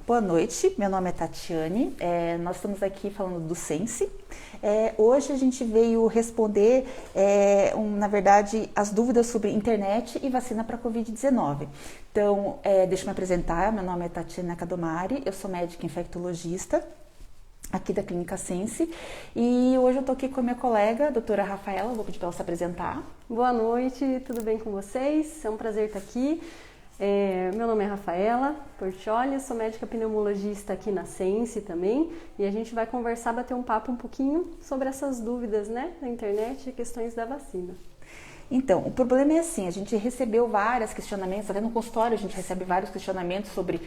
Boa noite, meu nome é Tatiane, nós estamos aqui falando do Sense. Hoje a gente veio responder, na verdade, as dúvidas sobre internet e vacina para Covid-19. Então, deixa eu me apresentar, meu nome é Tatiane Nakadomari, eu sou médica infectologista aqui da Clínica Sense e hoje eu estou aqui com a minha colega, a doutora Rafaela, vou pedir para ela se apresentar. Boa noite, tudo bem com vocês? É um prazer estar aqui. Meu nome é Rafaela Portioli, eu sou médica pneumologista aqui na Sense também e a gente vai conversar, bater um papo um pouquinho sobre essas dúvidas, né, na internet e questões da vacina. Então, o problema é assim, a gente recebeu vários questionamentos, até no consultório a gente recebe vários questionamentos sobre,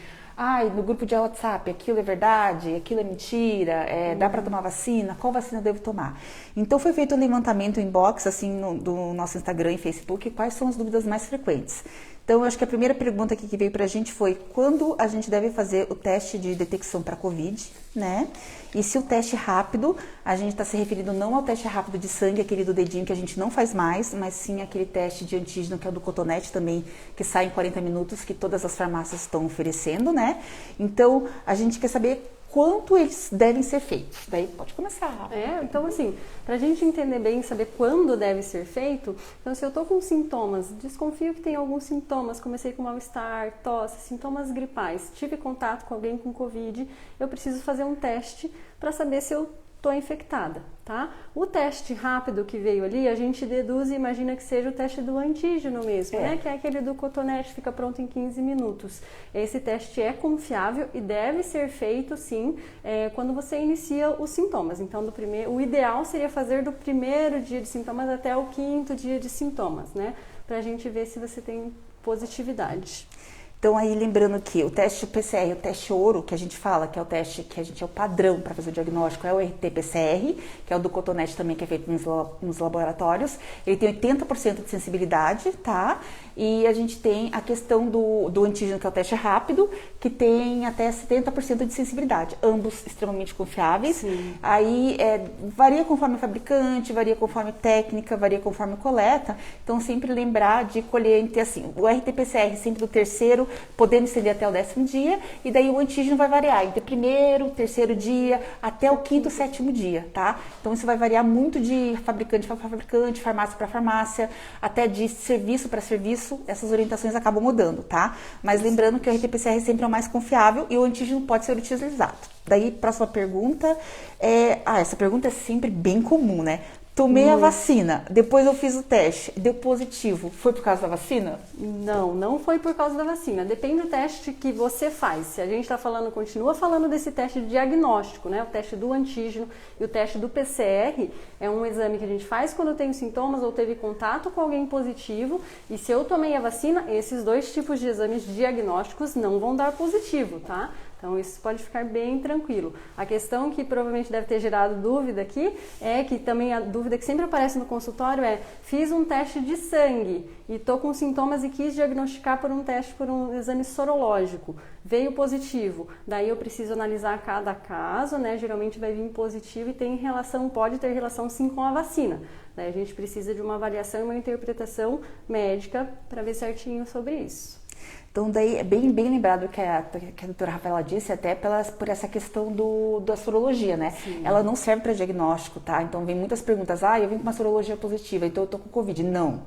no grupo de WhatsApp, aquilo é verdade, aquilo é mentira, dá para tomar vacina, qual vacina eu devo tomar? Então foi feito um levantamento em inbox, assim, do nosso Instagram e Facebook, quais são as dúvidas mais frequentes. Então, eu acho que a primeira pergunta aqui que veio pra gente foi quando a gente deve fazer o teste de detecção para Covid, né? E se o teste rápido, a gente está se referindo não ao teste rápido de sangue, aquele do dedinho que a gente não faz mais, mas sim aquele teste de antígeno que é o do cotonete também, que sai em 40 minutos, que todas as farmácias estão oferecendo, né? Então, a gente quer saber quanto eles devem ser feitos. Daí pode começar. Então assim, pra gente entender bem, saber quando deve ser feito, então se eu tô com sintomas, desconfio que tem alguns sintomas, comecei com mal-estar, tosse, sintomas gripais, tive contato com alguém com Covid, eu preciso fazer um teste para saber se eu estou infectada, tá? O teste rápido que veio ali, a gente deduz e imagina que seja o teste do antígeno mesmo, né? Que é aquele do cotonete, fica pronto em 15 minutos. Esse teste é confiável e deve ser feito, sim, quando você inicia os sintomas. Então, o ideal seria fazer do primeiro dia de sintomas até o 5º dia de sintomas, né? Pra gente ver se você tem positividade. Então, aí lembrando que o teste PCR, o teste ouro, que a gente fala, que é o teste que a gente é o padrão para fazer o diagnóstico, é o RT-PCR, que é o do cotonete também, que é feito nos laboratórios. Ele tem 80% de sensibilidade, tá? E a gente tem a questão do antígeno, que é o teste rápido, que tem até 70% de sensibilidade. Ambos extremamente confiáveis. Sim. Aí varia conforme fabricante, varia conforme técnica, varia conforme coleta. Então, sempre lembrar de colher entre, assim, o RT-PCR sempre do terceiro, podendo estender até o 10º dia, e daí o antígeno vai variar entre primeiro, terceiro dia, até o 5º, 7º dia, tá? Então isso vai variar muito de fabricante para fabricante, farmácia para farmácia, até de serviço para serviço, essas orientações acabam mudando, tá? Mas lembrando que o RT-PCR sempre é o mais confiável e o antígeno pode ser utilizado. Daí, próxima pergunta, essa pergunta é sempre bem comum, né? Tomei a vacina, depois eu fiz o teste, deu positivo. Foi por causa da vacina? Não foi por causa da vacina. Depende do teste que você faz. Se a gente está falando, continua falando desse teste de diagnóstico, né? O teste do antígeno e o teste do PCR é um exame que a gente faz quando tem sintomas ou teve contato com alguém positivo. E se eu tomei a vacina, esses dois tipos de exames diagnósticos não vão dar positivo, tá? Então, isso pode ficar bem tranquilo. A questão que provavelmente deve ter gerado dúvida aqui é que também a dúvida que sempre aparece no consultório fiz um teste de sangue e estou com sintomas e quis diagnosticar por um exame sorológico. Veio positivo. Daí eu preciso analisar cada caso, né? Geralmente vai vir positivo e pode ter relação sim com a vacina. Daí a gente precisa de uma avaliação e uma interpretação médica para ver certinho sobre isso. Então, daí é bem lembrado que a doutora Rafaela disse, até por essa questão da sorologia, né? Sim. Ela não serve para diagnóstico, tá? Então, vem muitas perguntas, eu vim com uma sorologia positiva, então eu tô com Covid. Não.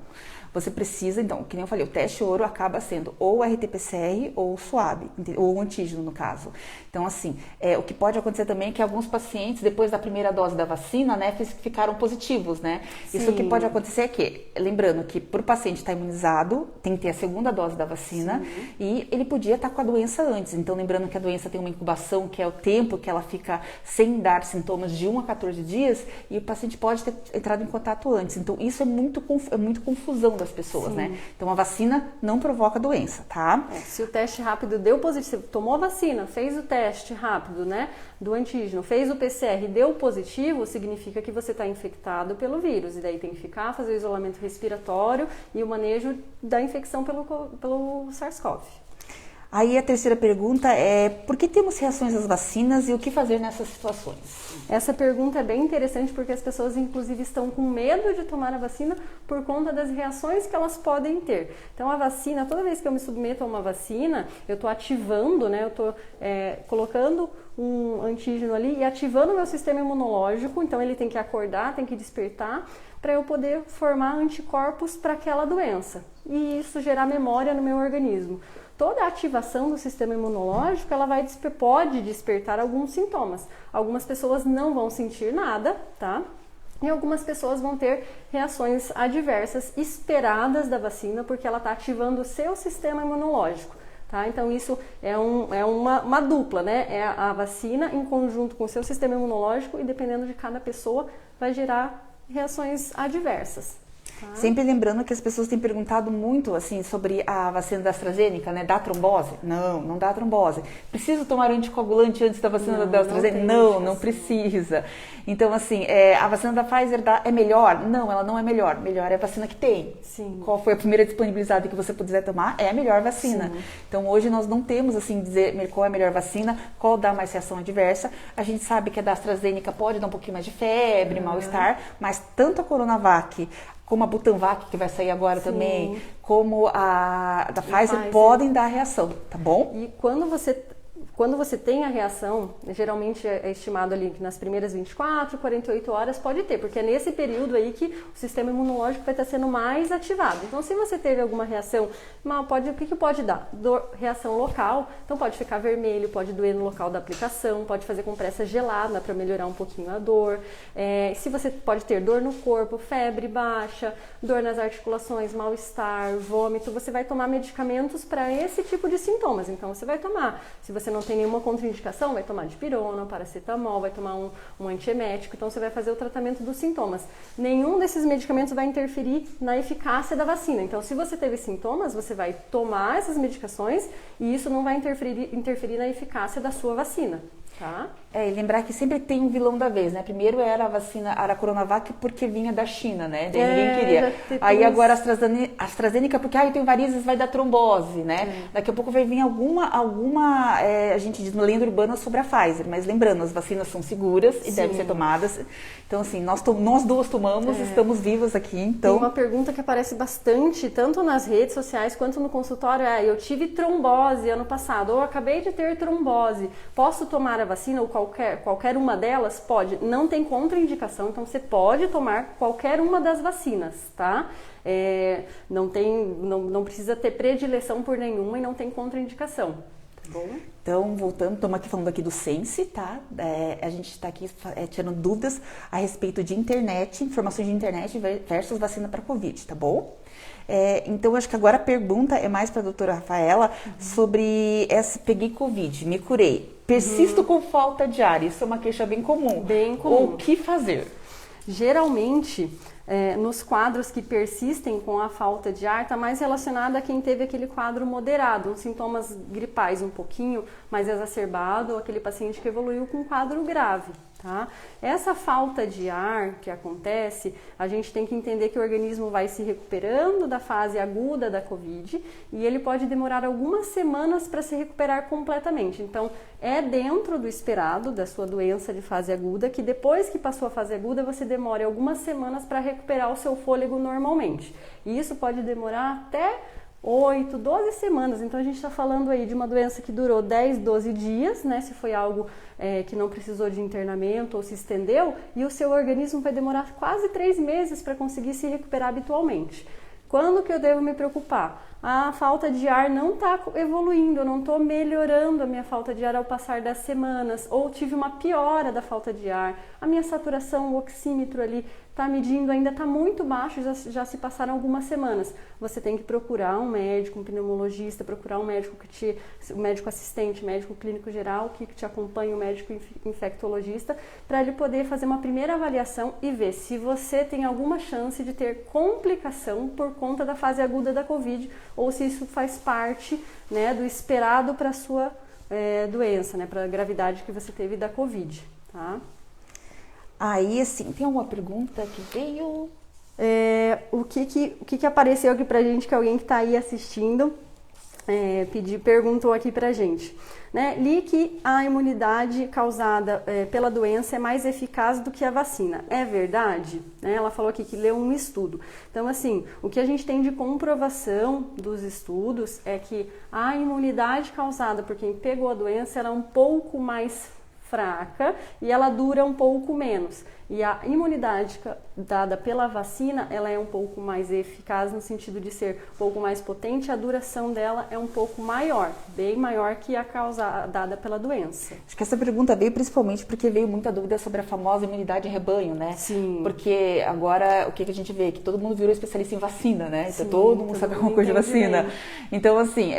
Você precisa, então, que nem eu falei, o teste ouro acaba sendo ou o RT-PCR ou o SWAB, ou o antígeno, no caso. Então, assim, o que pode acontecer também é que alguns pacientes, depois da primeira dose da vacina, né, ficaram positivos, né? Sim. Isso que pode acontecer é que, lembrando que para o paciente estar imunizado, tem que ter a segunda dose da vacina. Sim. E ele podia estar com a doença antes. Então, lembrando que a doença tem uma incubação, que é o tempo que ela fica sem dar sintomas de 1 a 14 dias, e o paciente pode ter entrado em contato antes. Então, isso é muito confusão das pessoas, sim, né? Então, a vacina não provoca doença, tá? Se o teste rápido deu positivo, tomou a vacina, fez o teste rápido, né, do antígeno, fez o PCR e deu positivo, significa que você está infectado pelo vírus. E daí tem que ficar, fazer o isolamento respiratório e o manejo da infecção pelo SARS-CoV. Aí a terceira pergunta é, por que temos reações às vacinas e o que fazer nessas situações? Essa pergunta é bem interessante porque as pessoas, inclusive, estão com medo de tomar a vacina por conta das reações que elas podem ter. Então, a vacina, toda vez que eu me submeto a uma vacina, eu estou ativando, né? Eu estou colocando um antígeno ali e ativando o meu sistema imunológico. Então, ele tem que acordar, tem que despertar para eu poder formar anticorpos para aquela doença. E isso gerar memória no meu organismo. Toda a ativação do sistema imunológico, ela pode despertar alguns sintomas. Algumas pessoas não vão sentir nada, tá? E algumas pessoas vão ter reações adversas esperadas da vacina, porque ela está ativando o seu sistema imunológico, tá? Então, isso é uma dupla, né? É a vacina em conjunto com o seu sistema imunológico e, dependendo de cada pessoa, vai gerar reações adversas. Tá. Sempre lembrando que as pessoas têm perguntado muito assim sobre a vacina da AstraZeneca, né? Dá trombose? Não, não dá trombose. Preciso tomar anticoagulante antes da vacina da AstraZeneca? Não precisa. Então, assim, a vacina da Pfizer é melhor? Não, ela não é melhor. Melhor é a vacina que tem. Sim. Qual foi a primeira disponibilizada que você puder tomar? É a melhor vacina. Sim. Então, hoje nós não temos, assim, dizer qual é a melhor vacina, qual dá mais reação adversa. A gente sabe que a da AstraZeneca pode dar um pouquinho mais de febre, mal-estar, mas tanto a Coronavac como a Butanvac, que vai sair agora também, como a da Pfizer, podem dar reação, tá bom? E quando você tem a reação, geralmente é estimado ali que nas primeiras 24, 48 horas pode ter, porque é nesse período aí que o sistema imunológico vai estar sendo mais ativado. Então, se você teve alguma reação, o que pode dar? Reação local, então pode ficar vermelho, pode doer no local da aplicação, pode fazer compressa gelada para melhorar um pouquinho a dor. Se você pode ter dor no corpo, febre baixa, dor nas articulações, mal-estar, vômito, você vai tomar medicamentos para esse tipo de sintomas. Então, você vai tomar, se você não tem nenhuma contraindicação, vai tomar dipirona, paracetamol, vai tomar um antiemético, então você vai fazer o tratamento dos sintomas. Nenhum desses medicamentos vai interferir na eficácia da vacina. Então, se você teve sintomas, você vai tomar essas medicações e isso não vai interferir na eficácia da sua vacina. Tá? E lembrar que sempre tem um vilão da vez, né? Primeiro era a vacina, era a Coronavac porque vinha da China, né? Daí ninguém queria. Aí agora a AstraZeneca porque eu tenho varizes, vai dar trombose, né? Daqui a pouco vai vir alguma a gente diz uma lenda urbana sobre a Pfizer, mas lembrando, as vacinas são seguras e devem ser tomadas. Então, assim, nós duas tomamos, estamos vivas aqui, então... Tem uma pergunta que aparece bastante, tanto nas redes sociais quanto no consultório, eu tive trombose ano passado, ou acabei de ter trombose, posso tomar a vacina ou qualquer uma delas? Pode, não tem contraindicação, então você pode tomar qualquer uma das vacinas, tá? Não precisa ter predileção por nenhuma e não tem contraindicação, tá bom? Então, voltando, estamos aqui falando aqui do Sense, tá? A gente está aqui tirando dúvidas a respeito de internet, informações de internet versus vacina para Covid, tá bom? Então, acho que agora a pergunta é mais para a doutora Rafaela sobre peguei Covid, me curei. Persisto com falta de ar, isso é uma queixa bem comum. Bem comum. O que fazer? Geralmente, nos quadros que persistem com a falta de ar, está mais relacionado a quem teve aquele quadro moderado, uns sintomas gripais um pouquinho mais exacerbado, ou aquele paciente que evoluiu com um quadro grave. Tá? Essa falta de ar que acontece, a gente tem que entender que o organismo vai se recuperando da fase aguda da Covid e ele pode demorar algumas semanas para se recuperar completamente. Então, é dentro do esperado da sua doença de fase aguda que depois que passou a fase aguda você demore algumas semanas para recuperar o seu fôlego normalmente. E isso pode demorar até 8, 12 semanas, então a gente está falando aí de uma doença que durou 10, 12 dias, né, se foi algo que não precisou de internamento ou se estendeu, e o seu organismo vai demorar quase 3 meses para conseguir se recuperar habitualmente. Quando que eu devo me preocupar? A falta de ar não está evoluindo, eu não estou melhorando a minha falta de ar ao passar das semanas, ou tive uma piora da falta de ar, a minha saturação, o oxímetro ali está medindo, ainda está muito baixo, já se passaram algumas semanas. Você tem que procurar um médico, um pneumologista, procurar um médico um médico assistente, médico clínico geral, que te acompanhe, um médico infectologista, para ele poder fazer uma primeira avaliação e ver se você tem alguma chance de ter complicação por conta da fase aguda da Covid, ou se isso faz parte, né, do esperado para a sua doença, né, para a gravidade que você teve da Covid, tá? Aí, assim, tem alguma pergunta que veio? O que apareceu aqui pra gente, que alguém que tá aí assistindo perguntou aqui pra gente, né? Li que a imunidade causada pela doença é mais eficaz do que a vacina. É verdade? Né? Ela falou aqui que leu um estudo. Então, assim, o que a gente tem de comprovação dos estudos é que a imunidade causada por quem pegou a doença era um pouco mais fraca e ela dura um pouco menos. E a imunidade dada pela vacina, ela é um pouco mais eficaz no sentido de ser um pouco mais potente, a duração dela é um pouco maior, bem maior que a dada pela doença. Acho que essa pergunta veio principalmente porque veio muita dúvida sobre a famosa imunidade em rebanho, né? Sim. Porque agora, o que a gente vê? Que todo mundo virou especialista em vacina, né? Então, Sim, todo mundo sabe alguma coisa de vacina. Bem. Então, assim,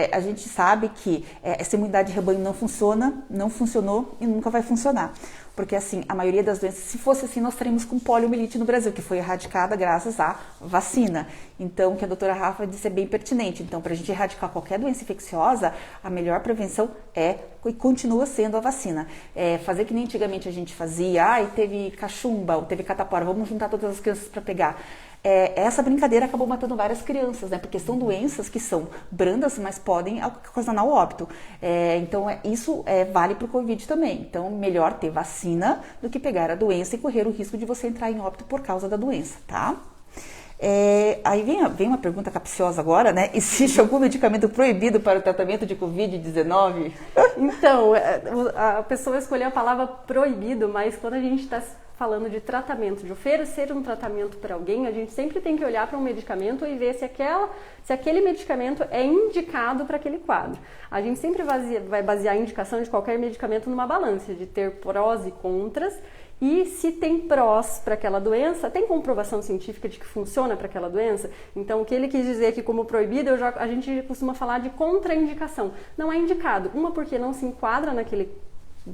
a gente sabe que essa imunidade em rebanho não funciona, não funcionou e nunca vai funcionar. Porque, assim, a maioria das doenças, se fosse assim, nós estaríamos com poliomielite no Brasil, que foi erradicada graças à vacina. Então, o que a doutora Rafa disse é bem pertinente. Então, para a gente erradicar qualquer doença infecciosa, a melhor prevenção é e continua sendo a vacina. Fazer que nem antigamente a gente fazia, teve cachumba, ou teve catapora, vamos juntar todas as crianças para pegar. Essa brincadeira acabou matando várias crianças, né? Porque são doenças que são brandas, mas podem ocasionar o óbito. Então, isso vale para o Covid também. Então, melhor ter vacina do que pegar a doença e correr o risco de você entrar em óbito por causa da doença, tá? Aí vem uma pergunta capciosa agora, né? Existe algum medicamento proibido para o tratamento de Covid-19? Então, a pessoa escolheu a palavra proibido, mas quando a gente está falando de tratamento, de oferecer um tratamento para alguém, a gente sempre tem que olhar para um medicamento e ver se aquele medicamento é indicado para aquele quadro. A gente sempre vai basear a indicação de qualquer medicamento numa balança, de ter prós e contras, e se tem prós para aquela doença, tem comprovação científica de que funciona para aquela doença? Então, o que ele quis dizer aqui como proibido, a gente costuma falar de contraindicação. Não é indicado, uma porque não se enquadra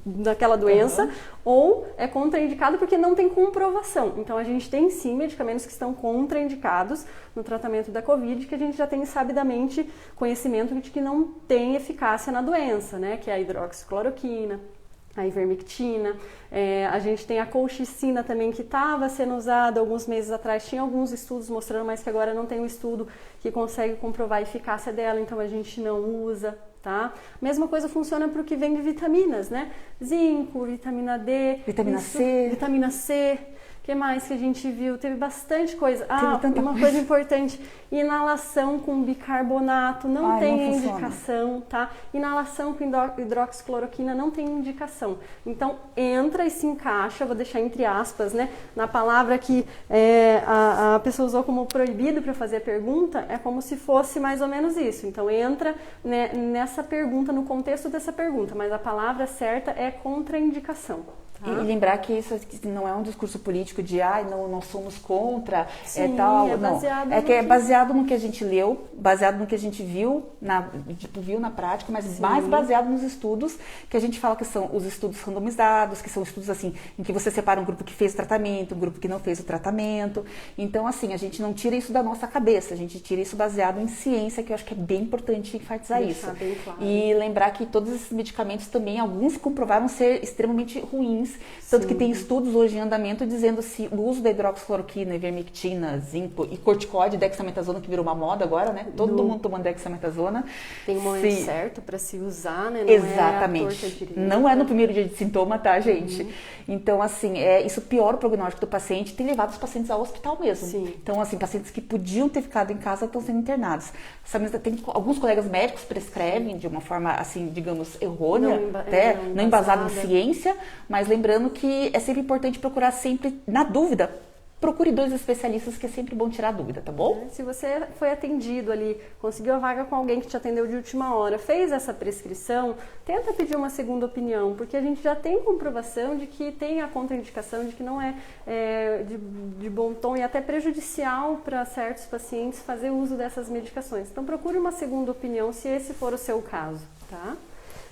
naquela doença, ou é contraindicado porque não tem comprovação. Então, a gente tem sim medicamentos que estão contraindicados no tratamento da Covid, que a gente já tem sabidamente conhecimento de que não tem eficácia na doença, né? Que é a hidroxicloroquina, a ivermectina, a gente tem a colchicina também, que estava sendo usada alguns meses atrás, tinha alguns estudos mostrando, mas que agora não tem um estudo que consegue comprovar a eficácia dela, então a gente não usa, tá? Mesma coisa funciona para o que vem de vitaminas, né? Zinco, vitamina D, vitamina C. Vitamina C. O que mais que a gente viu? Teve bastante coisa. Uma coisa importante, inalação com bicarbonato não tem indicação, tá? Inalação com hidroxicloroquina não tem indicação. Então, entra e se encaixa, vou deixar entre aspas, né? Na palavra que a pessoa usou como proibido para fazer a pergunta, é como se fosse mais ou menos isso. Então, entra, né, nessa pergunta, no contexto dessa pergunta, mas a palavra certa é contraindicação. E lembrar que isso não é um discurso político de não, nós somos contra, Sim, tal. É baseado não. É baseado no que a gente leu, baseado no que a gente viu na prática, mas Sim. mais baseado nos estudos que a gente fala que são os estudos randomizados, que são estudos assim, em que você separa um grupo que fez o tratamento, um grupo que não fez o tratamento. Então, assim, a gente não tira isso da nossa cabeça, a gente tira isso baseado em ciência, que eu acho que é bem importante enfatizar isso. Bem claro. E lembrar que todos esses medicamentos também, alguns comprovaram ser extremamente ruins. Tanto Sim. que tem estudos hoje em andamento dizendo se o uso da hidroxicloroquina, ivermectina, zinco e corticóide, dexametasona, que virou uma moda agora, né? Todo mundo tomando dexametasona. Tem um momento certo para se usar, né? Não Exatamente. Não é no primeiro dia de sintoma, tá, gente? Então, assim, isso piora o prognóstico do paciente, tem levado os pacientes ao hospital mesmo. Sim. Então, assim, pacientes que podiam ter ficado em casa estão sendo internados. Tem alguns colegas médicos prescrevem de uma forma, assim, digamos, errônea, não embasada em ciência, mas lembrando que é sempre importante procurar sempre, na dúvida, procure 2 especialistas, que é sempre bom tirar dúvida, tá bom? Se você foi atendido ali, conseguiu a vaga com alguém que te atendeu de última hora, fez essa prescrição, tenta pedir uma segunda opinião, porque a gente já tem comprovação de que tem a contraindicação, de que não é de bom tom e até prejudicial para certos pacientes fazer uso dessas medicações. Então procure uma segunda opinião, se esse for o seu caso, tá?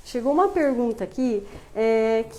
Chegou uma pergunta aqui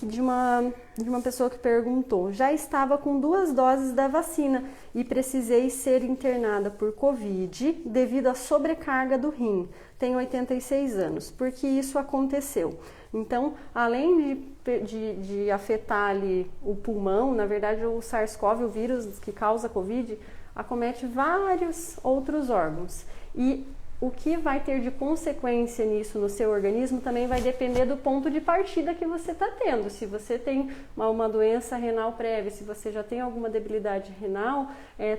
de uma pessoa que perguntou: já estava com 2 doses da vacina e precisei ser internada por Covid devido à sobrecarga do rim. Tenho 86 anos. Por que isso aconteceu? Então, além de afetar ali o pulmão, na verdade o SARS-CoV, o vírus que causa Covid, acomete vários outros órgãos. E o que vai ter de consequência nisso no seu organismo também vai depender do ponto de partida que você está tendo. Se você tem uma doença renal prévia, se você já tem alguma debilidade renal,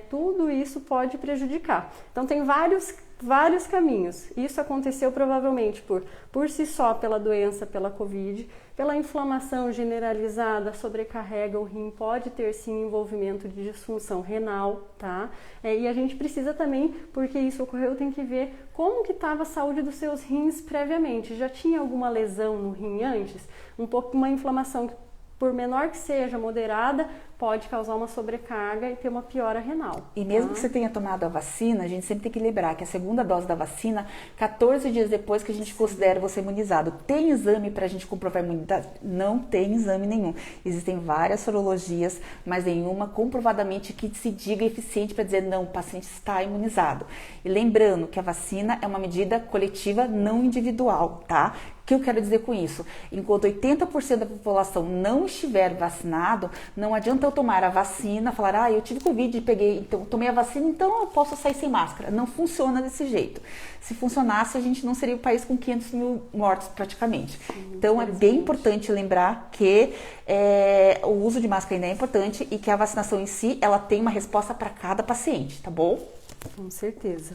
tudo isso pode prejudicar. Então tem vários caminhos. Isso aconteceu provavelmente por si só pela doença, pela Covid, pela inflamação generalizada, sobrecarrega o rim, pode ter sim envolvimento de disfunção renal, tá? E a gente precisa também, porque isso ocorreu, tem que ver como que estava a saúde dos seus rins previamente. Já tinha alguma lesão no rim antes? Uma inflamação que, por menor que seja, moderada, pode causar uma sobrecarga e ter uma piora renal. E mesmo que você tenha tomado a vacina, a gente sempre tem que lembrar que a segunda dose da vacina, 14 dias depois que a gente considera você imunizado. Tem exame para a gente comprovar a imunidade? Não tem exame nenhum. Existem várias sorologias, mas nenhuma comprovadamente que se diga eficiente para dizer não, o paciente está imunizado. E lembrando que a vacina é uma medida coletiva, não individual, tá? O que eu quero dizer com isso? Enquanto 80% da população não estiver vacinado, não adianta eu tomar a vacina, falar, eu tive Covid e tomei a vacina, então eu posso sair sem máscara. Não funciona desse jeito. Se funcionasse, a gente não seria o país com 500 mil mortos praticamente. Então é bem importante lembrar que o uso de máscara ainda é importante e que a vacinação em si, ela tem uma resposta para cada paciente, tá bom? Com certeza.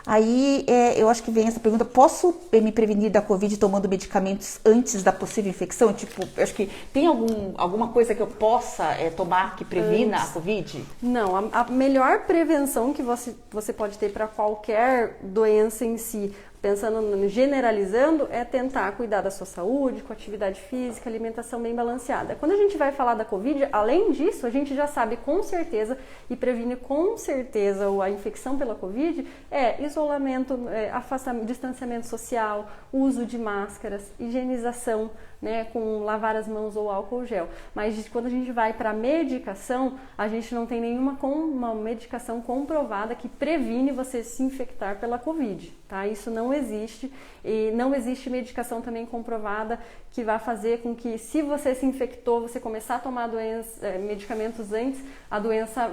Aí, eu acho que vem essa pergunta, posso me prevenir da Covid tomando medicamentos antes da possível infecção? Tipo, eu acho que tem alguma coisa que eu possa tomar que previna a Covid? Não, a melhor prevenção que você pode ter para qualquer doença em si, generalizando, é tentar cuidar da sua saúde, com atividade física, alimentação bem balanceada. Quando a gente vai falar da Covid, além disso, a gente já sabe com certeza e previne com certeza a infecção pela Covid, isolamento, distanciamento social, uso de máscaras, higienização, né, com lavar as mãos ou álcool gel. Mas quando a gente vai para medicação, a gente não tem nenhuma uma medicação comprovada que previne você se infectar pela Covid, tá? Isso não existe. E não existe medicação também comprovada que vai fazer com que, se você se infectou, você começar a tomar medicamentos antes, a doença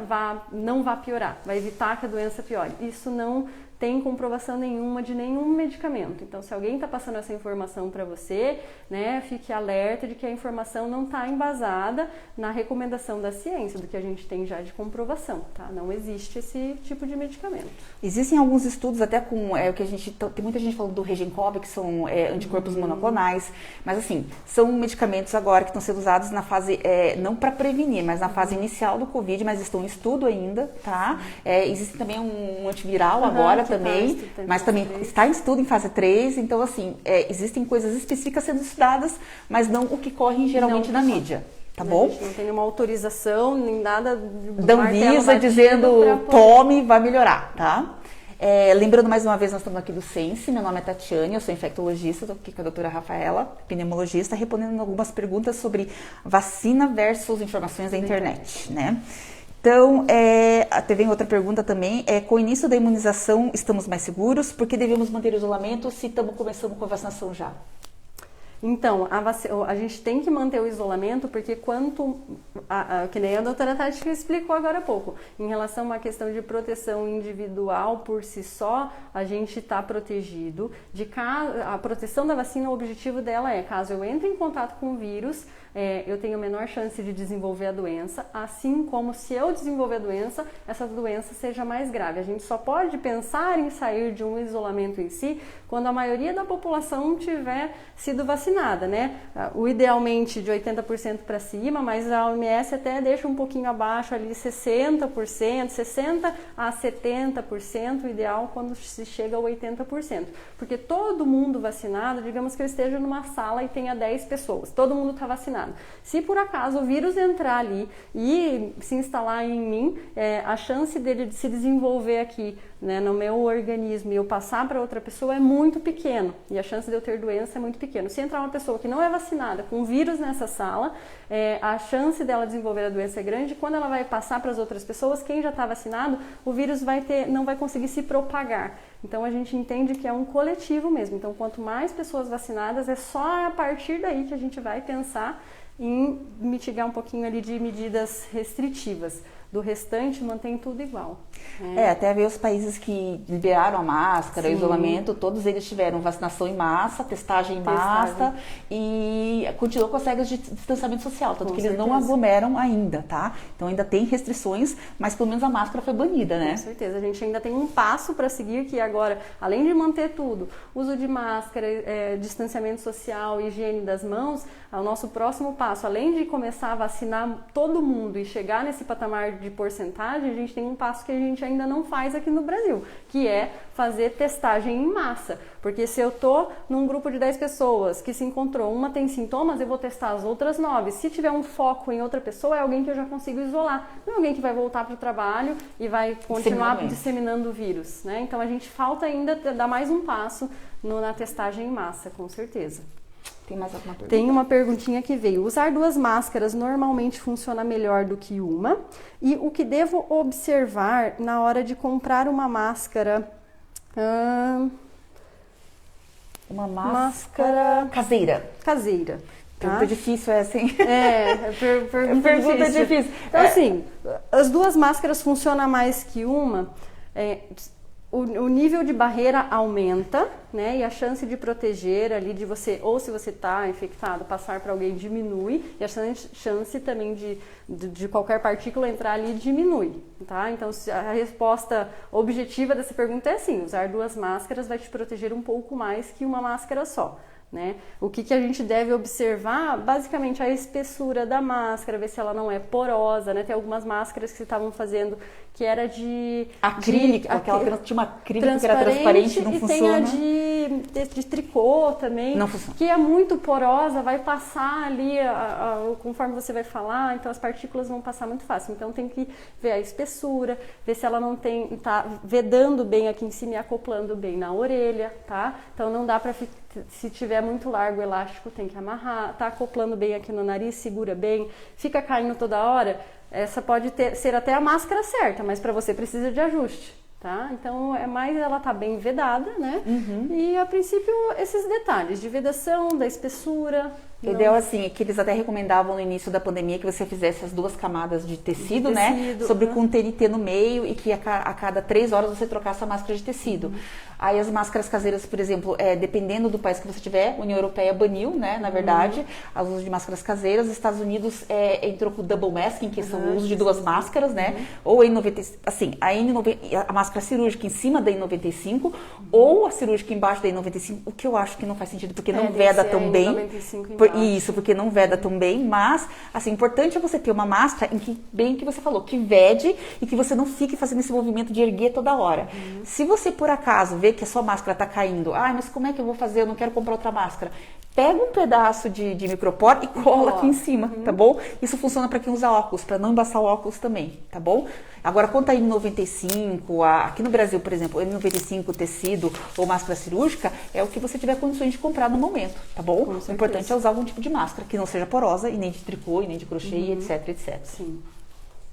não vá piorar, vai evitar que a doença piore. Isso não tem comprovação nenhuma de nenhum medicamento. Então, se alguém está passando essa informação para você, né, fique alerta de que a informação não está embasada na recomendação da ciência, do que a gente tem já de comprovação, tá? Não existe esse tipo de medicamento. Existem alguns estudos até com o que a gente tem muita gente falando do Regencov, que são anticorpos monoclonais, mas assim, são medicamentos agora que estão sendo usados na fase, não para prevenir, mas na fase inicial do Covid, mas estão em estudo ainda, tá? Existe também um antiviral agora também, mas também está em estudo em fase 3, então assim, existem coisas específicas sendo estudadas, mas não o que corre geralmente na mídia. Tá bom? A gente não tem nenhuma autorização, nem nada da Anvisa dizendo tome, vai melhorar, tá? Lembrando mais uma vez, nós estamos aqui do Sense, meu nome é Tatiane, eu sou infectologista, estou aqui com a doutora Rafaela, pneumologista, respondendo algumas perguntas sobre vacina versus informações da internet, né? Então, teve outra pergunta também, com o início da imunização, estamos mais seguros? Por que devemos manter o isolamento se estamos começando com a vacinação já? Então, a gente tem que manter o isolamento, porque que nem a doutora Tati explicou agora há pouco, em relação a uma questão de proteção individual por si só, a gente está protegido. A proteção da vacina, o objetivo dela caso eu entre em contato com o vírus, eu tenho menor chance de desenvolver a doença, assim como se eu desenvolver a doença, essa doença seja mais grave. A gente só pode pensar em sair de um isolamento em si quando a maioria da população tiver sido vacinada, né? Idealmente de 80% para cima, mas a OMS até deixa um pouquinho abaixo ali 60%, 60% a 70%, o ideal quando se chega a 80%. Porque todo mundo vacinado, digamos que eu esteja numa sala e tenha 10 pessoas, todo mundo está vacinado. Se por acaso o vírus entrar ali e se instalar em mim, a chance dele de se desenvolver aqui, né, no meu organismo e eu passar para outra pessoa é muito pequeno. E a chance de eu ter doença é muito pequena. Se entrar uma pessoa que não é vacinada com vírus nessa sala, a chance dela desenvolver a doença é grande. Quando ela vai passar para as outras pessoas, quem já está vacinado, o vírus não vai conseguir se propagar. Então a gente entende que é um coletivo mesmo. Então quanto mais pessoas vacinadas, é só a partir daí que a gente vai pensar em mitigar um pouquinho ali de medidas restritivas. Do restante, mantém tudo igual. Até ver os países que liberaram a máscara, o isolamento, todos eles tiveram vacinação em massa, testagem em massa e continuou com as regras de distanciamento social, tanto que eles não aglomeram ainda, tá? Então ainda tem restrições, mas pelo menos a máscara foi banida, né? Com certeza, a gente ainda tem um passo para seguir, que agora, além de manter tudo, uso de máscara, distanciamento social, higiene das mãos, o nosso próximo passo, além de começar a vacinar todo mundo e chegar nesse patamar de porcentagem, a gente tem um passo que a gente ainda não faz aqui no Brasil, que é fazer testagem em massa. Porque se eu tô num grupo de 10 pessoas que se encontrou, uma tem sintomas, eu vou testar as outras 9. Se tiver um foco em outra pessoa, é alguém que eu já consigo isolar. Não é alguém que vai voltar para o trabalho e vai continuar disseminando o vírus, né? Então a gente falta ainda dar mais um passo na testagem em massa, com certeza. Tem mais alguma pergunta? Tem uma perguntinha que veio. Usar 2 máscaras normalmente funciona melhor do que uma? E o que devo observar na hora de comprar uma máscara? Uma máscara caseira. Caseira. Pergunta difícil assim. Pergunta difícil. Então, assim, as 2 máscaras funcionam mais que uma. O nível de barreira aumenta, né? E a chance de proteger ali de você, ou se você está infectado, passar para alguém diminui, e a chance também de qualquer partícula entrar ali diminui, tá? Então, a resposta objetiva dessa pergunta é sim, usar 2 máscaras vai te proteger um pouco mais que uma máscara só. Né? O que a gente deve observar, basicamente, a espessura da máscara, ver se ela não é porosa, né? Tem algumas máscaras que estavam fazendo que era de acrílico, aquela que tinha uma acrílico que era transparente, não funciona. E tem a de tricô também, não funciona. Que é muito porosa, vai passar ali conforme você vai falar, então as partículas vão passar muito fácil. Então tem que ver a espessura, ver se ela não tá vedando bem aqui em cima e acoplando bem na orelha, tá? Então não dá para se tiver muito largo o elástico, tem que amarrar, tá acoplando bem aqui no nariz, segura bem, fica caindo toda hora, essa pode ser até a máscara certa, mas para você precisa de ajuste, tá? Então é mais ela tá bem vedada, né? E a princípio esses detalhes de vedação, da espessura. O ideal, assim, é que eles até recomendavam no início da pandemia que você fizesse as 2 camadas de tecido, né? Sobre com TNT no meio e que a cada 3 horas você trocasse a máscara de tecido. Aí as máscaras caseiras, por exemplo, dependendo do país que você tiver, a União Europeia baniu, né? Na verdade, o uso de máscaras caseiras. Os Estados Unidos entrou com o double masking, que são o uso de 2 máscaras, né? Ou assim, a máscara cirúrgica em cima da N95 ou a cirúrgica embaixo da N95, o que eu acho que não faz sentido, porque não veda tão bem. Isso, porque não veda tão bem, mas, assim, importante é você ter uma máscara em que, bem que você falou, que vede e que você não fique fazendo esse movimento de erguer toda hora. Se você, por acaso, vê que a sua máscara está caindo, mas como é que eu vou fazer? Eu não quero comprar outra máscara. Pega um pedaço de micropor e cola aqui em cima, tá bom? Isso funciona para quem usa óculos, para não embaçar o óculos também, tá bom? Agora, quanto a N95, aqui no Brasil, por exemplo, N95 tecido ou máscara cirúrgica, é o que você tiver condições de comprar no momento, tá bom? O importante é usar algum tipo de máscara que não seja porosa e nem de tricô, e nem de crochê, etc, etc. Sim.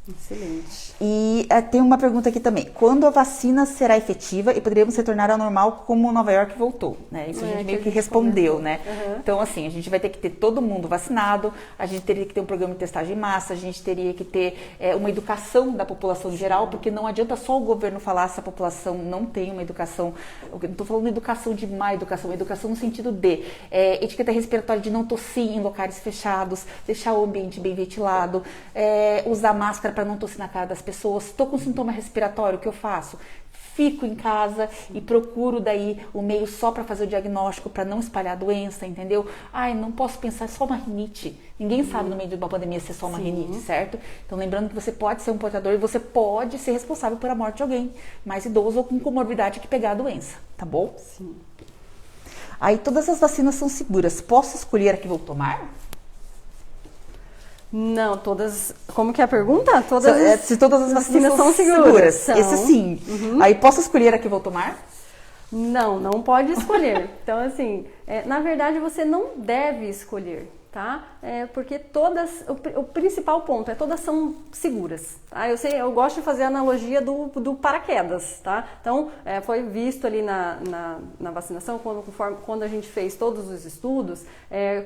Excelente. E tem uma pergunta aqui também. Quando a vacina será efetiva e poderíamos retornar ao normal como Nova York voltou? Né? Isso a gente meio que respondeu, né? Então, assim, a gente vai ter que ter todo mundo vacinado, a gente teria que ter um programa de testagem em massa, a gente teria que ter uma educação da população em geral, porque não adianta só o governo falar se a população não tem uma educação. Eu não estou falando de educação de má educação, educação no sentido de etiqueta respiratória, de não tossir em locais fechados, deixar o ambiente bem ventilado, usar máscara para não tossir na cara das pessoas. Estou com sintoma respiratório, o que eu faço? Fico em casa e procuro daí o meio só para fazer o diagnóstico, para não espalhar a doença, entendeu? Não posso pensar só uma rinite. Ninguém sabe no meio de uma pandemia se é só uma rinite, certo? Então lembrando que você pode ser um portador e você pode ser responsável por a morte de alguém mais idoso ou com comorbidade que pegar a doença, tá bom? Sim. Aí todas as vacinas são seguras. Posso escolher a que vou tomar? Não, todas. Como que é a pergunta? Se todas as vacinas são seguras. São. Esse sim. Aí posso escolher a que vou tomar? Não pode escolher. Então, assim, na verdade você não deve escolher. tá? Porque todas, o principal ponto é todas são seguras, tá? Eu gosto de fazer a analogia do paraquedas, tá? Então, foi visto ali na vacinação, quando a gente fez todos os estudos,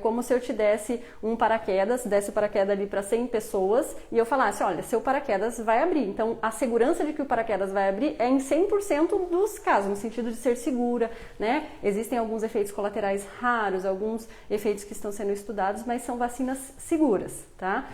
como se eu te desse um paraquedas, desse o paraquedas ali para 100 pessoas e eu falasse, olha, seu paraquedas vai abrir. Então, a segurança de que o paraquedas vai abrir é em 100% dos casos, no sentido de ser segura, né? Existem alguns efeitos colaterais raros, alguns efeitos que estão sendo estudados, mas são vacinas seguras, tá?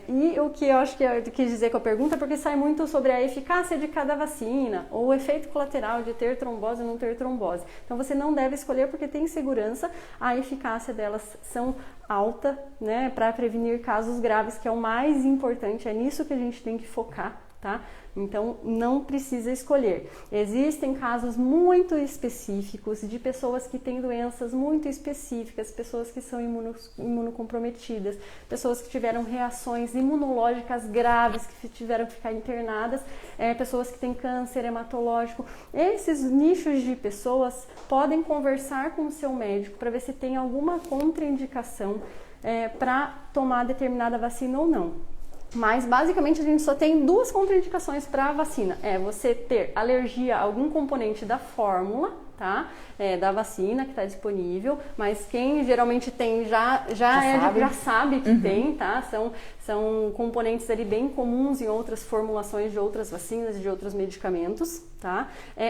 E o que eu acho que eu quis dizer com a pergunta é porque sai muito sobre a eficácia de cada vacina ou o efeito colateral de ter trombose ou não ter trombose. Então você não deve escolher porque tem segurança, a eficácia delas são alta, né, para prevenir casos graves, que é o mais importante, é nisso que a gente tem que focar, tá? Então, não precisa escolher. Existem casos muito específicos de pessoas que têm doenças muito específicas, pessoas que são imunocomprometidas, pessoas que tiveram reações imunológicas graves, que tiveram que ficar internadas, pessoas que têm câncer hematológico. Esses nichos de pessoas podem conversar com o seu médico para ver se tem alguma contraindicação para tomar determinada vacina ou não. Mas, basicamente, a gente só tem duas contraindicações para a vacina. Você ter alergia a algum componente da fórmula, tá? Da vacina que está disponível, mas quem geralmente tem já sabe que tem, tá? São componentes ali bem comuns em outras formulações de outras vacinas e de outros medicamentos, tá?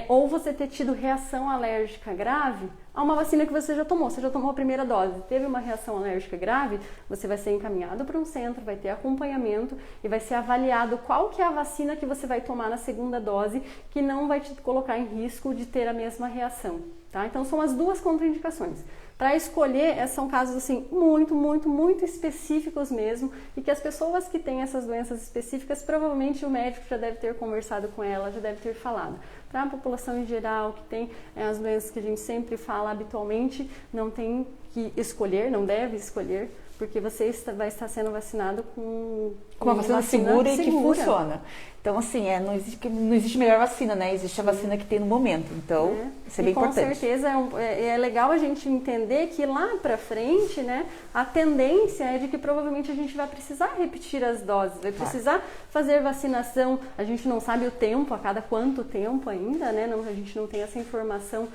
Ou você ter tido reação alérgica grave a uma vacina que você já tomou a primeira dose, teve uma reação alérgica grave, você vai ser encaminhado para um centro, vai ter acompanhamento e vai ser avaliado qual que é a vacina que você vai tomar na segunda dose que não vai te colocar em risco de ter a mesma reação, tá? Então são as duas contraindicações. Para escolher, são casos assim muito específicos mesmo e que as pessoas que têm essas doenças específicas, provavelmente o médico já deve ter conversado com ela, já deve ter falado. Para a população em geral, que tem as doenças que a gente sempre fala habitualmente, não tem que escolher, não deve escolher, porque você vai estar sendo vacinado com uma vacina segura e que funciona. Então, assim, não existe melhor vacina, né? Existe a vacina que tem no momento. Então, isso é bem importante. Com certeza é legal a gente entender que lá pra frente, né, a tendência é de que provavelmente a gente vai precisar repetir as doses, vai precisar fazer vacinação. A gente não sabe o tempo, a cada quanto tempo ainda, né? A gente não tem essa informação,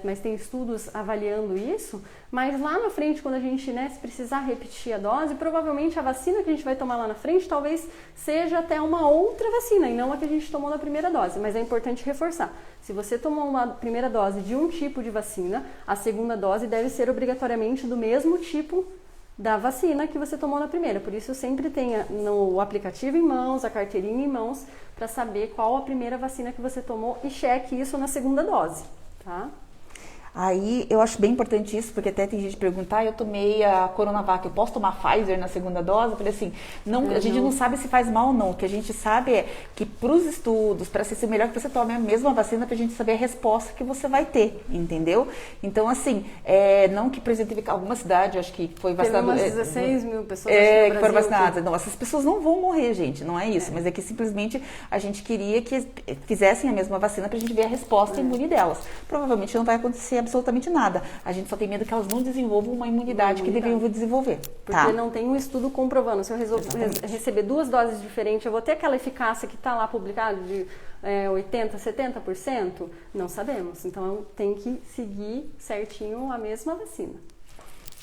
mas tem estudos avaliando isso. Mas lá na frente, quando a gente, né, se precisar repetir a dose, provavelmente a vacina que a gente vai tomar lá na frente talvez seja até uma outra vacina e não a que a gente tomou na primeira dose. Mas é importante reforçar. Se você tomou uma primeira dose de um tipo de vacina, a segunda dose deve ser obrigatoriamente do mesmo tipo da vacina que você tomou na primeira. Por isso, sempre tenha no aplicativo em mãos, a carteirinha em mãos, para saber qual a primeira vacina que você tomou e cheque isso na segunda dose, tá? Aí eu acho bem importante isso, porque até tem gente que pergunta, eu tomei a Coronavac, eu posso tomar Pfizer na segunda dose? Eu falei assim, a gente não sabe se faz mal ou não. O que a gente sabe é que para os estudos, para ser melhor que você tome a mesma vacina, para a gente saber a resposta que você vai ter, entendeu? Então, assim, não que, por exemplo, teve alguma cidade, acho que foi vacinado... Teve umas 16 mil pessoas que foram vacinadas. Não, essas pessoas não vão morrer, gente, não é isso. Mas é que simplesmente a gente queria que fizessem a mesma vacina para a gente ver a resposta imune delas. Provavelmente não vai acontecer absolutamente nada. A gente só tem medo que elas não desenvolvam uma imunidade que deveriam desenvolver. Porque não tem um estudo comprovando. Se eu receber 2 doses diferentes, eu vou ter aquela eficácia que está lá publicado de 80%, 70%? Não sabemos. Então, tem que seguir certinho a mesma vacina.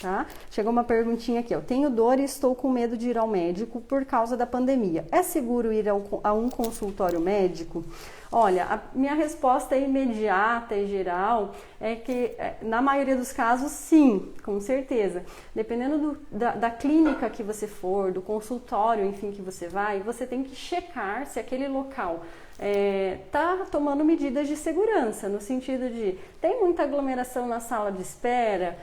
Tá? Chegou uma perguntinha aqui, tenho dor e estou com medo de ir ao médico por causa da pandemia. É seguro ir a um consultório médico? Olha, a minha resposta imediata e geral é que, na maioria dos casos, sim, com certeza. Dependendo da clínica que você for, do consultório, enfim, que você vai, você tem que checar se aquele local está tomando medidas de segurança, no sentido de tem muita aglomeração na sala de espera,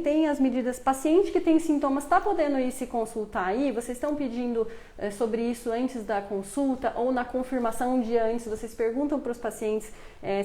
tem as medidas, paciente que tem sintomas está podendo ir se consultar aí, vocês estão pedindo sobre isso antes da consulta ou na confirmação um dia antes, vocês perguntam para os pacientes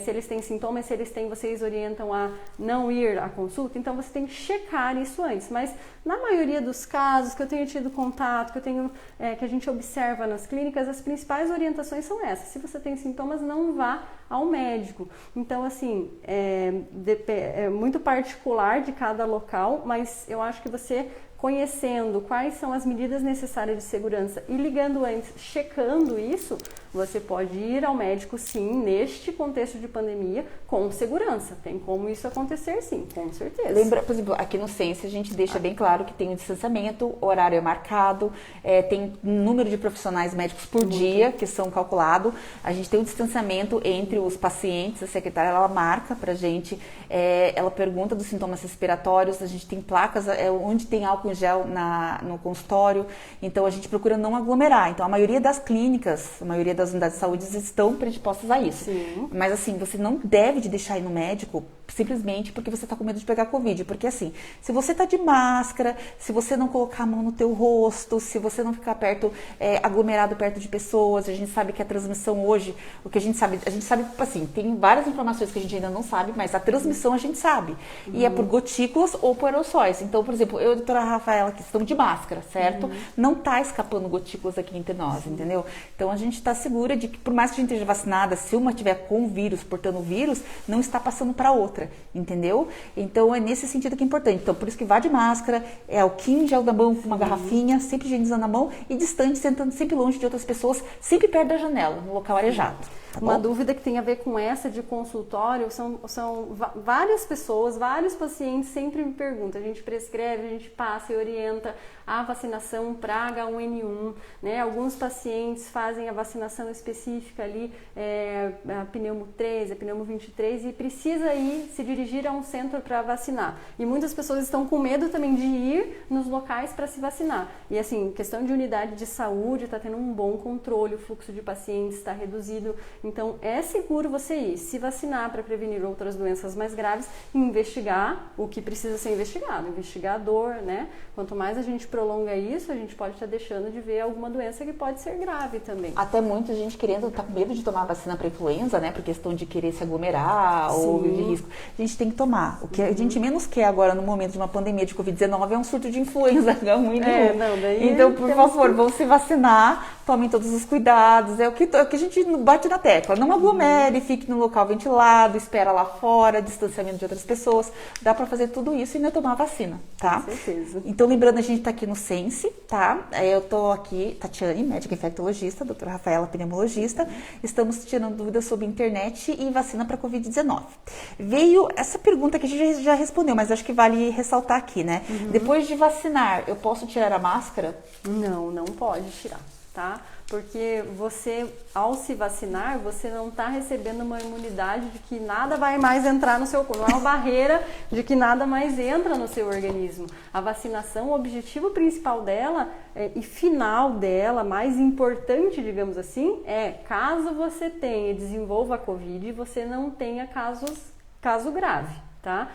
se eles têm sintomas, se eles têm, vocês orientam a não ir à consulta, então você tem que checar isso antes, mas na maioria dos casos que eu tenho tido contato, que a gente observa nas clínicas, as principais principais orientações são essas. Se você tem sintomas, não vá ao médico. Então, assim, é muito particular de cada local, mas eu acho que você conhecendo quais são as medidas necessárias de segurança e ligando antes, checando isso, você pode ir ao médico sim, neste contexto de pandemia, com segurança. Tem como isso acontecer sim, com certeza. Lembra, por exemplo, aqui no Sense a gente deixa bem claro que tem o distanciamento, o horário é marcado, tem um número de profissionais médicos por dia que são calculados. A gente tem um distanciamento entre os pacientes, a secretária ela marca pra gente, ela pergunta dos sintomas respiratórios, a gente tem placas onde tem álcool em gel no consultório, então a gente procura não aglomerar. Então a maioria das clínicas, a maioria das unidades de saúde estão predispostas a isso. Sim. Mas assim, você não deve de deixar ir no médico simplesmente porque você está com medo de pegar Covid. Porque assim, se você está de máscara, se você não colocar a mão no teu rosto, se você não ficar aglomerado perto de pessoas, a gente sabe que a transmissão hoje, o que a gente sabe assim, tem várias informações que a gente ainda não sabe, mas a transmissão a gente sabe. E é por gotículas ou por aerossóis. Então, por exemplo, eu e a doutora Rafaela, que estamos de máscara, certo? Não está escapando gotículas aqui entre nós, entendeu? Então, a gente está segura de que, por mais que a gente esteja vacinada, se uma tiver com vírus, portando vírus, não está passando para outra, entendeu? Então, é nesse sentido que é importante. Então, por isso que vá de máscara, álcool gel da mão com uma garrafinha, sempre higienizando a mão e distante, sentando sempre longe de outras pessoas, sempre perto da janela, no local arejado. Tá Uma bom? dúvida que tem a ver com essa de consultório, são várias pessoas, vários pacientes sempre me perguntam, a gente prescreve, a gente passa e orienta a vacinação para H1N1, né? Alguns pacientes fazem a vacinação específica ali, a pneumo 3, a pneumo 23 e precisa ir se dirigir a um centro para vacinar. E muitas pessoas estão com medo também de ir nos locais para se vacinar. E assim, questão de unidade de saúde, está tendo um bom controle, o fluxo de pacientes está reduzido. Então, é seguro você ir se vacinar para prevenir outras doenças mais graves e investigar o que precisa ser investigado, investigar a dor, né? Quanto mais a gente prolonga isso, a gente pode estar deixando de ver alguma doença que pode ser grave também. Até muita gente tá com medo de tomar vacina para influenza, né? Por questão de querer se aglomerar ou de risco. A gente tem que tomar. O que a gente menos quer agora no momento de uma pandemia de Covid-19 é um surto de influenza H1N1. Então, por favor, vão se vacinar, tomem todos os cuidados. É o que a gente bate na tecla. Não aglomere, fique no local ventilado, espera lá fora, distanciamento de outras pessoas. Dá para fazer tudo isso e ainda tomar a vacina, tá? Com certeza. Então, lembrando, a gente tá aqui no Sense, tá? Eu tô aqui, Tatiane, médica infectologista, doutora Rafaela, pneumologista. Estamos tirando dúvidas sobre internet e vacina para Covid-19. Veio essa pergunta que a gente já respondeu, mas acho que vale ressaltar aqui, né? Depois de vacinar, eu posso tirar a máscara? Não pode tirar, tá? Porque você, ao se vacinar, você não está recebendo uma imunidade de que nada vai mais entrar no seu corpo. Não é uma barreira de que nada mais entra no seu organismo. A vacinação, o objetivo principal dela e final dela, mais importante, digamos assim, caso você desenvolva a Covid, você não tenha caso grave. Tá?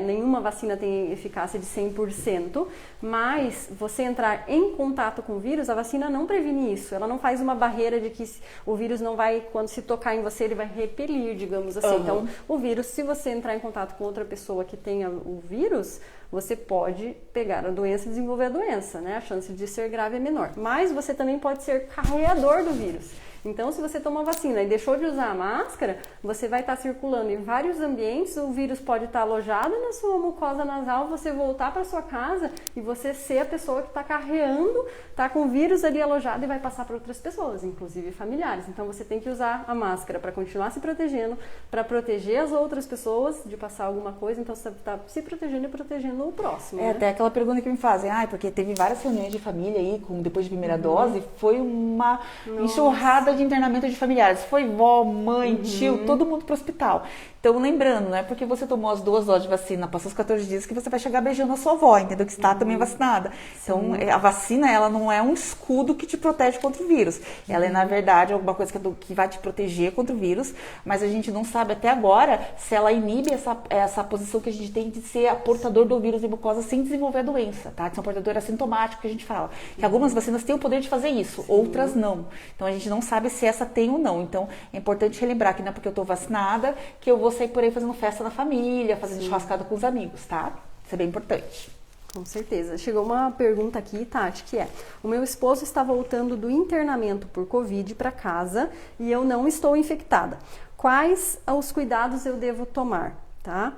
Nenhuma vacina tem eficácia de 100%, mas você entrar em contato com o vírus, a vacina não previne isso. Ela não faz uma barreira de que o vírus não vai, quando se tocar em você, ele vai repelir, digamos assim. Então, o vírus, se você entrar em contato com outra pessoa que tenha o vírus, você pode pegar a doença e desenvolver a doença, né? A chance de ser grave é menor. Mas você também pode ser carreador do vírus. Então, se você tomou vacina e deixou de usar a máscara, você vai estar circulando em vários ambientes, o vírus pode estar alojado na sua mucosa nasal, você voltar para sua casa e você ser a pessoa que está carreando, está com o vírus ali alojado e vai passar para outras pessoas, inclusive familiares. Então, você tem que usar a máscara para continuar se protegendo, para proteger as outras pessoas de passar alguma coisa. Então, você está se protegendo e protegendo o próximo. Né? Até aquela pergunta que me fazem, porque teve várias reuniões de família aí, depois de primeira dose, foi uma enxurrada de internamento de familiares. Foi vó, mãe, tio, todo mundo pro hospital. Então, lembrando, não é porque você tomou as 2 doses de vacina, passou os 14 dias, que você vai chegar beijando a sua avó, entendeu? Que está também vacinada. Então, a vacina, ela não é um escudo que te protege contra o vírus. Ela é, na verdade, alguma coisa que vai te proteger contra o vírus, mas a gente não sabe até agora se ela inibe essa posição que a gente tem de ser a portador do vírus em mucosa sem desenvolver a doença, tá? De ser um portador assintomático, que a gente fala. Que algumas vacinas têm o poder de fazer isso, outras não. Então, a gente não sabe se essa tem ou não. Então, é importante relembrar que não é porque eu estou vacinada que eu vou sair por aí fazendo festa na família, fazendo churrascada com os amigos, tá? Isso é bem importante. Com certeza. Chegou uma pergunta aqui, Tati, que é: o meu esposo está voltando do internamento por Covid para casa e eu não estou infectada. Quais os cuidados eu devo tomar, tá?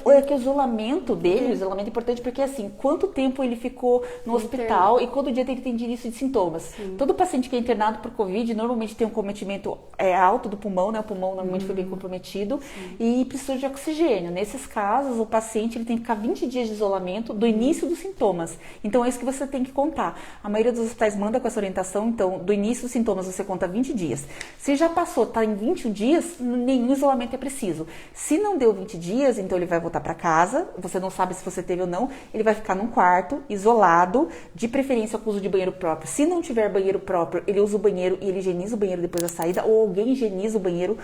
É que o isolamento dele, o isolamento é importante porque assim, quanto tempo ele ficou no hospital e quanto dia ele tem início de sintomas. Sim. Todo paciente que é internado por Covid normalmente tem um cometimento alto do pulmão, né? O pulmão normalmente foi bem comprometido. Sim. E precisa de oxigênio. Nesses casos, o paciente ele tem que ficar 20 dias de isolamento do início dos sintomas. Então é isso que você tem que contar. A maioria dos hospitais manda com essa orientação, então do início dos sintomas você conta 20 dias. Se já passou, está em 21 dias, nenhum isolamento é preciso. Se não deu 20 dias, então ele vai voltar para casa, você não sabe se você teve ou não, ele vai ficar num quarto, isolado, de preferência com uso de banheiro próprio. Se não tiver banheiro próprio, ele usa o banheiro e ele higieniza o banheiro depois da saída, ou alguém higieniza o banheiro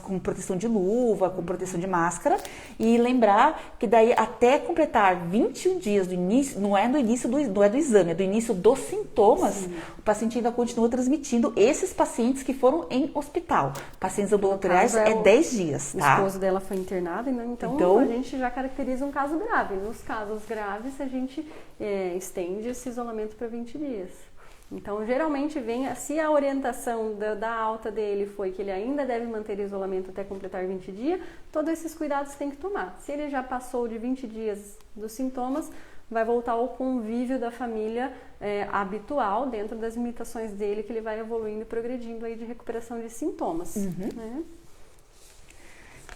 com proteção de luva, com proteção de máscara. E lembrar que daí até completar 21 dias do início, não é do exame, é do início dos sintomas, sim, o paciente ainda continua transmitindo esses pacientes que foram em hospital. Pacientes ambulatoriais é 10 dias, tá? O esposo dela foi internado, então a gente já caracteriza um caso grave. Nos casos graves, a gente estende esse isolamento para 20 dias. Então, geralmente se a orientação da alta dele foi que ele ainda deve manter isolamento até completar 20 dias, todos esses cuidados tem que tomar. Se ele já passou de 20 dias dos sintomas, vai voltar ao convívio da família habitual, dentro das limitações dele, que ele vai evoluindo e progredindo aí de recuperação de sintomas. Uhum. Né?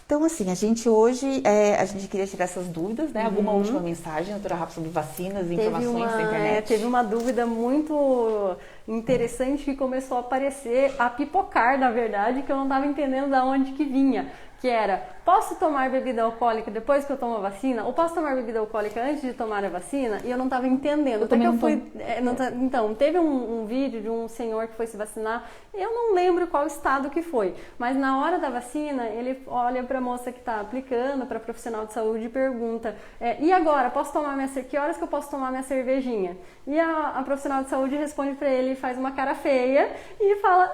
Então, assim, a gente hoje, a gente queria tirar essas dúvidas, né? Alguma última mensagem, doutora Rafa, sobre vacinas e informações da internet? Teve uma dúvida muito interessante que começou a aparecer, a pipocar, na verdade, que eu não estava entendendo de onde que vinha. Que era: posso tomar bebida alcoólica depois que eu tomo a vacina? Ou posso tomar bebida alcoólica antes de tomar a vacina? E eu não estava entendendo. Até que eu fui. Então, teve um vídeo de um senhor que foi se vacinar. Eu não lembro qual estado que foi. Mas na hora da vacina, ele olha para a moça que está aplicando, para a profissional de saúde, e pergunta: e agora? Que horas que eu posso tomar minha cervejinha? E a profissional de saúde responde para ele, faz uma cara feia e fala: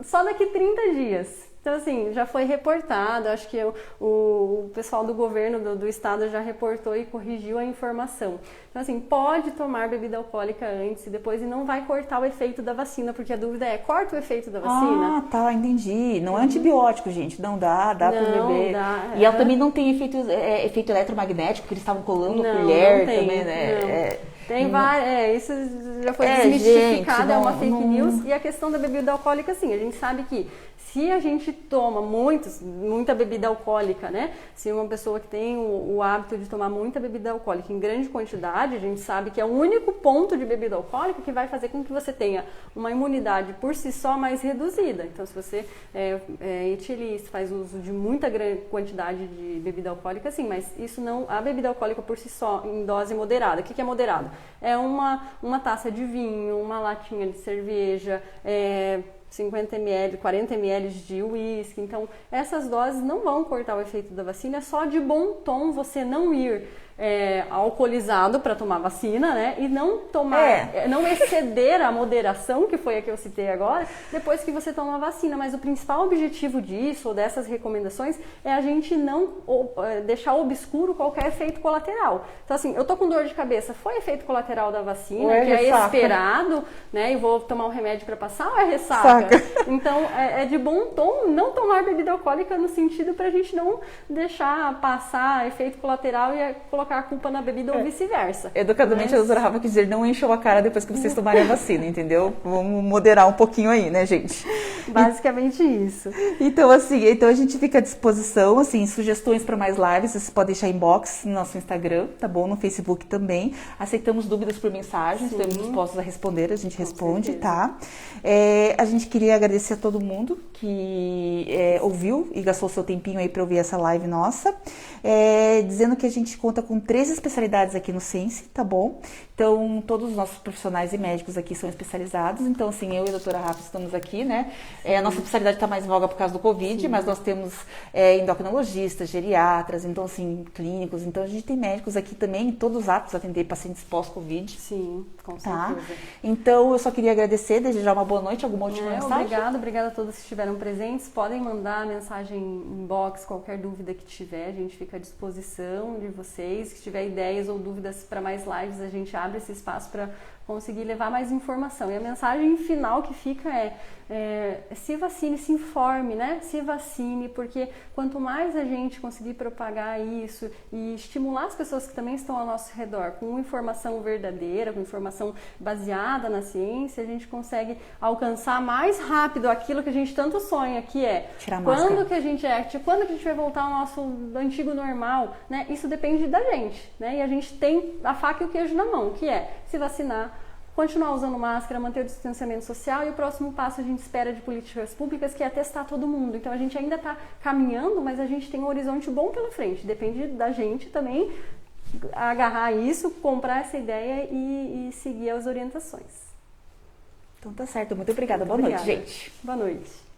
só daqui 30 dias. Então, assim, já foi reportado, acho que o pessoal do governo do estado já reportou e corrigiu a informação. Então, assim, pode tomar bebida alcoólica antes e depois, e não vai cortar o efeito da vacina, porque a dúvida é: corta o efeito da vacina? Ah, tá, entendi. Não é antibiótico, gente, não dá para beber. E ela também não tem efeito eletromagnético, que eles estavam colando a colher também, né? Tem várias, isso já foi desmistificado, gente, é uma fake news. E a questão da bebida alcoólica, assim, a gente sabe que se a gente toma muita bebida alcoólica, né? Se uma pessoa que tem o hábito de tomar muita bebida alcoólica em grande quantidade, a gente sabe que é o único ponto de bebida alcoólica que vai fazer com que você tenha uma imunidade por si só mais reduzida. Então, se você utiliza, faz uso de muita grande quantidade de bebida alcoólica, sim, mas isso não, a bebida alcoólica por si só, em dose moderada. O que é moderado? É uma taça de vinho, uma latinha de cerveja, 50 ml, 40 ml de uísque. Então, essas doses não vão cortar o efeito da vacina. É só de bom tom você não ir alcoolizado para tomar vacina, né? E não não exceder a moderação, que foi a que eu citei agora, depois que você toma a vacina. Mas o principal objetivo disso, ou dessas recomendações, é a gente não deixar obscuro qualquer efeito colateral. Então, assim, eu tô com dor de cabeça, foi efeito colateral da vacina, que é esperado, né? E vou tomar um remédio para passar, ou é ressaca? Então, é de bom tom não tomar bebida alcoólica, no sentido pra gente não deixar passar efeito colateral e colocar a culpa na bebida ou vice-versa. Educadamente, a doutora Rafa quis dizer: não encham a cara depois que vocês tomarem a vacina, entendeu? Vamos moderar um pouquinho aí, né, gente? Basicamente isso. Então, assim, a gente fica à disposição, assim, sugestões para mais lives, vocês podem deixar inbox no nosso Instagram, tá bom? No Facebook também. Aceitamos dúvidas por mensagem, estamos dispostos a responder, a gente responde, tá? A gente queria agradecer a todo mundo que ouviu e gastou seu tempinho aí para ouvir essa live nossa, dizendo que a gente conta com 3 especialidades aqui no Sense, tá bom? Então, todos os nossos profissionais e médicos aqui são especializados. Então, assim, eu e a doutora Rafa estamos aqui, né? A nossa especialidade está mais em voga por causa do Covid, mas nós temos endocrinologistas, geriatras, então, assim, clínicos. Então, a gente tem médicos aqui também, todos aptos a atender pacientes pós-Covid. Sim, com certeza. Então, eu só queria agradecer, desejar uma boa noite, alguma última mensagem? Obrigada a todos que estiveram presentes. Podem mandar mensagem inbox, qualquer dúvida que tiver, a gente fica à disposição de vocês. vocês, que tiver ideias ou dúvidas para mais lives, a gente abre esse espaço para conseguir levar mais informação. E a mensagem final que fica se vacine, se informe, né? Se vacine, porque quanto mais a gente conseguir propagar isso e estimular as pessoas que também estão ao nosso redor com informação verdadeira, com informação baseada na ciência, a gente consegue alcançar mais rápido aquilo que a gente tanto sonha, que é quando que a gente vai voltar ao nosso antigo normal, né? Isso depende da gente, né? E a gente tem a faca e o queijo na mão, que é se vacinar, continuar usando máscara, manter o distanciamento social, e o próximo passo a gente espera de políticas públicas, que é testar todo mundo. Então a gente ainda está caminhando, mas a gente tem um horizonte bom pela frente. Depende da gente também agarrar isso, comprar essa ideia e seguir as orientações. Então tá certo, muito obrigada. Boa noite, gente. Boa noite.